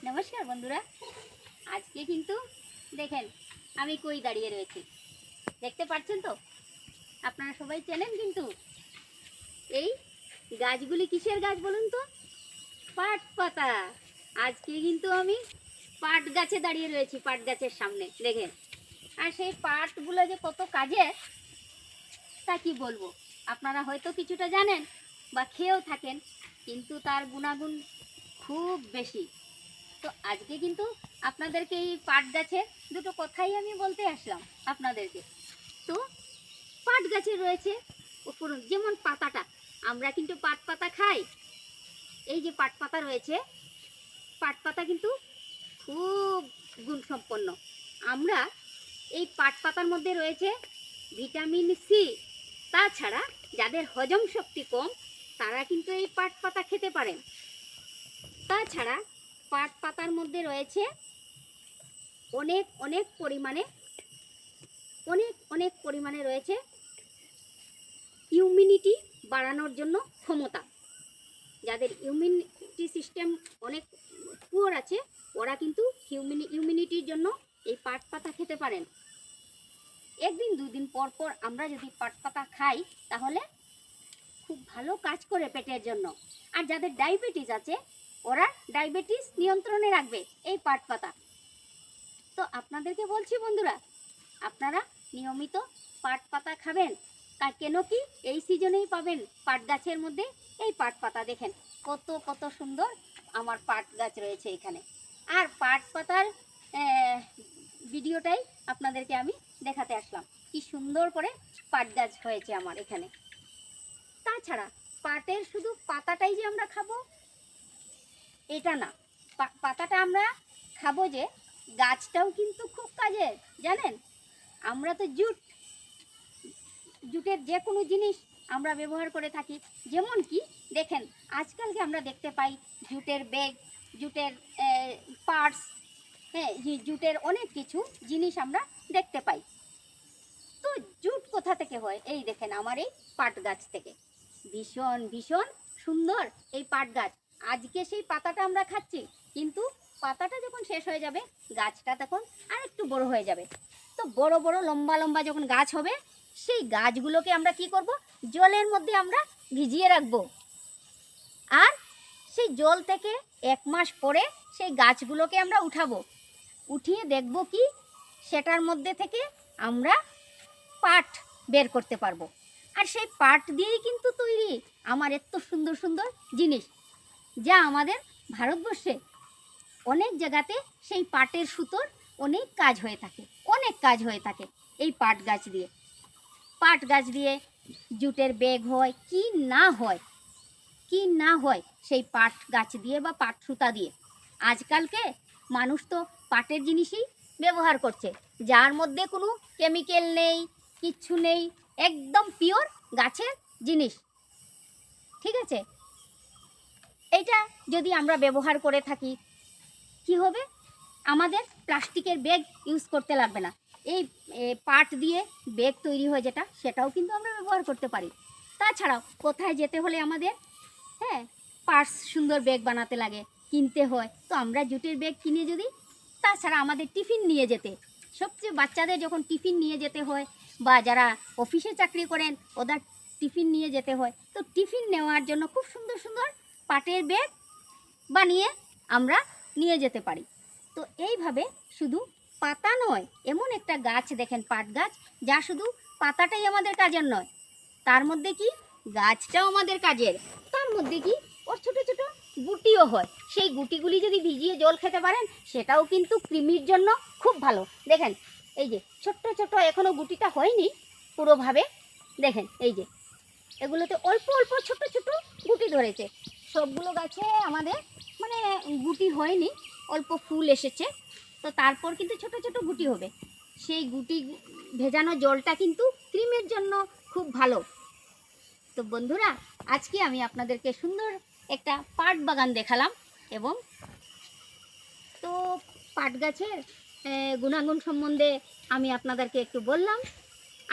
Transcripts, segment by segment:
নমস্কার বন্ধুরা, আজকে কিন্তু দেখেন আমি কই দাঁড়িয়ে রয়েছি, দেখতে পাচ্ছেন তো? আপনারা সবাই চেনেন কিন্তু এই গাছগুলি কিসের গাছ বলুন তো? পাট পাতা। আজকে কিন্তু আমি পাট গাছে দাঁড়িয়ে রয়েছি, পাট গাছের সামনে দেখেন। আর সেই পাটগুলো যে কত কাজে তা কি বলবো, আপনারা হয়তো কিছুটা জানেন বা খেয়েও থাকেন, কিন্তু তার গুণাগুণ খুব বেশি। তো আজকে কিন্তু আপনাদেরকে এই পাট গাছের দুটো কথাই আমি বলতে আসলাম আপনাদেরকে। তো পাট গাছে রয়েছে উপর যেমন পাতাটা, আমরা কিন্তু পাট পাতা খাই। এই যে পাট পাতা রয়েছে, পাট পাতা কিন্তু খুব গুণসম্পন্ন। আমরা এই পাট পাতার মধ্যে রয়েছে ভিটামিন সি। তাছাড়া যাদের হজম শক্তি কম তারা কিন্তু এই পাট পাতা খেতে পারেন। তাছাড়া পাট পাতার মধ্যে রয়েছে অনেক অনেক পরিমাণে রয়েছে ইমিউনিটি বাড়ানোর জন্য ক্ষমতা। যাদের ইমিউনিটি সিস্টেম অনেক পুয়ার আছে ওরা কিন্তু ইমিউনিটির জন্য এই পাট পাতা খেতে পারেন। একদিন দুদিন পর পর আমরা যদি পাট পাতা খাই তাহলে খুব ভালো কাজ করে পেটের জন্য। আর যাদের ডায়াবেটিস আছে ওরা ডায়াবেটিস নিয়ন্ত্রণে রাখবে এই পাট পাতা। তো আপনাদেরকে বলছি বন্ধুরা, আপনারা নিয়মিত পাট পাতা খাবেন। কেন কি এই সিজনেই পাবেন পাট গাছের মধ্যে এই পাট পাতা। দেখেন কত কত সুন্দর আমার পাট গাছ রয়েছে এখানে। আর পাট পাতার ভিডিওটাই আপনাদেরকে আমি দেখাতে আসলাম, কি সুন্দর করে পাট গাছ হয়েছে আমার এখানে। তাছাড়া পাটের শুধু পাতাটাই যে আমরা খাবো এটা না, পাতাটা আমরা খাবো যে গাছটাও কিন্তু খুব কাজের, জানেন? আমরা তো জুটের যে কোনো জিনিস আমরা ব্যবহার করে থাকি। যেমন কি দেখেন আজকালকে আমরা দেখতে পাই জুটের ব্যাগ, জুটের পার্স, হ্যাঁ, জুটের অনেক কিছু জিনিস আমরা দেখতে পাই। তো জুট কোথা থেকে হয়? এই দেখেন আমার এই পাট গাছ থেকে। ভীষণ ভীষণ সুন্দর এই পাট গাছ। আজকে সেই পাতাটা আমরা খাচ্ছি, কিন্তু পাতাটা যখন শেষ হয়ে যাবে গাছটা তখন আর একটু বড় হয়ে যাবে। তো বড় বড় লম্বা লম্বা যখন গাছ হবে সেই গাছগুলোকে আমরা কি করব, জলের মধ্যে আমরা ভিজিয়ে রাখবো। আর সেই জল থেকে 1 মাস পরে সেই গাছগুলোকে আমরা উঠাবো, উঠিয়ে দেখব কি সেটার মধ্যে থেকে আমরা পাট বের করতে পারবো। আর সেই পাট দিয়েই কিন্তু তৈরি আমার এত সুন্দর সুন্দর জিনিস, যা আমাদের ভারতবর্ষে অনেক জায়গাতে সেই পাটের সুতোর অনেক কাজ হয়ে থাকে, অনেক কাজ হয়ে থাকে এই পাট গাছ দিয়ে। পাট গাছ দিয়ে জুটের ব্যাগ হয়, কি না হয়, কি না হয় সেই পাট গাছ দিয়ে বা পাট সুতা দিয়ে। আজকালকে মানুষ তো পাটের জিনিসই ব্যবহার করছে, যার মধ্যে কোনো কেমিক্যাল নেই, কিচ্ছু নেই, একদম পিওর গাছের জিনিস। ঠিক আছে, এইটা যদি আমরা ব্যবহার করে থাকি কি হবে, আমাদের প্লাস্টিকের ব্যাগ ইউজ করতে লাগবে না। এই পাট দিয়ে ব্যাগ তৈরি হয় যেটা, সেটাও কিন্তু আমরা ব্যবহার করতে পারি। তাছাড়াও কোথায় যেতে হলে আমাদের, হ্যাঁ, পার্স সুন্দর ব্যাগ বানাতে লাগে, কিনতে হয়, তো আমরা জুটের ব্যাগ কিনে যদি, তাছাড়া আমাদের টিফিন নিয়ে যেতে, সবচেয়ে বাচ্চাদের যখন টিফিন নিয়ে যেতে হয় বা যারা অফিসে চাকরি করেন ওদের টিফিন নিয়ে যেতে হয়, তো টিফিন নেওয়ার জন্য খুব সুন্দর সুন্দর পাটের ব্যাগ বানিয়ে আমরা নিয়ে যেতে পারি। তো এইভাবে শুধু পাতা নয়, এমন একটা গাছ দেখেন পাট গাছ, যা শুধু পাতাটাই আমাদের কাজের নয়, তার মধ্যে কি গাছটাও আমাদের কাজের। তার মধ্যে কি ওর ছোট ছোট গুটিও হয়, সেই গুটিগুলি যদি ভিজিয়ে জল খেতে পারেন সেটাও কিন্তু কৃমির জন্য খুব ভালো। দেখেন এই যে ছোট্ট ছোট্ট এখনো গুটিটা হয়নি পুরোভাবে, দেখেন এই যে এগুলোতে অল্প অল্প ছোট ছোট গুটি ধরেছে। সবগুলো গাছে আমাদের মানে গুটি হয়নি, অল্প ফুল এসেছে, তো তারপর কিন্তু ছোট ছোট গুটি হবে। সেই গুটি ভেজানো জলটা কিন্তু কৃমির জন্য খুব ভালো। তো বন্ধুরা, আজকে আমি আপনাদেরকে সুন্দর একটা পাট বাগান দেখালাম, এবং তো পাট গাছের গুণাগুণ সম্বন্ধে আমি আপনাদেরকে একটু বললাম।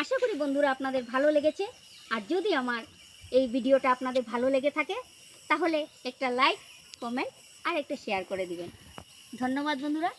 আশা করি বন্ধুরা আপনাদের ভালো লেগেছে। আর যদি আমার এই ভিডিওটা আপনাদের ভালো লেগে থাকে তাহলে একটা লাইক, কমেন্ট আর একটা শেয়ার করে দিবেন। ধন্যবাদ বন্ধুরা।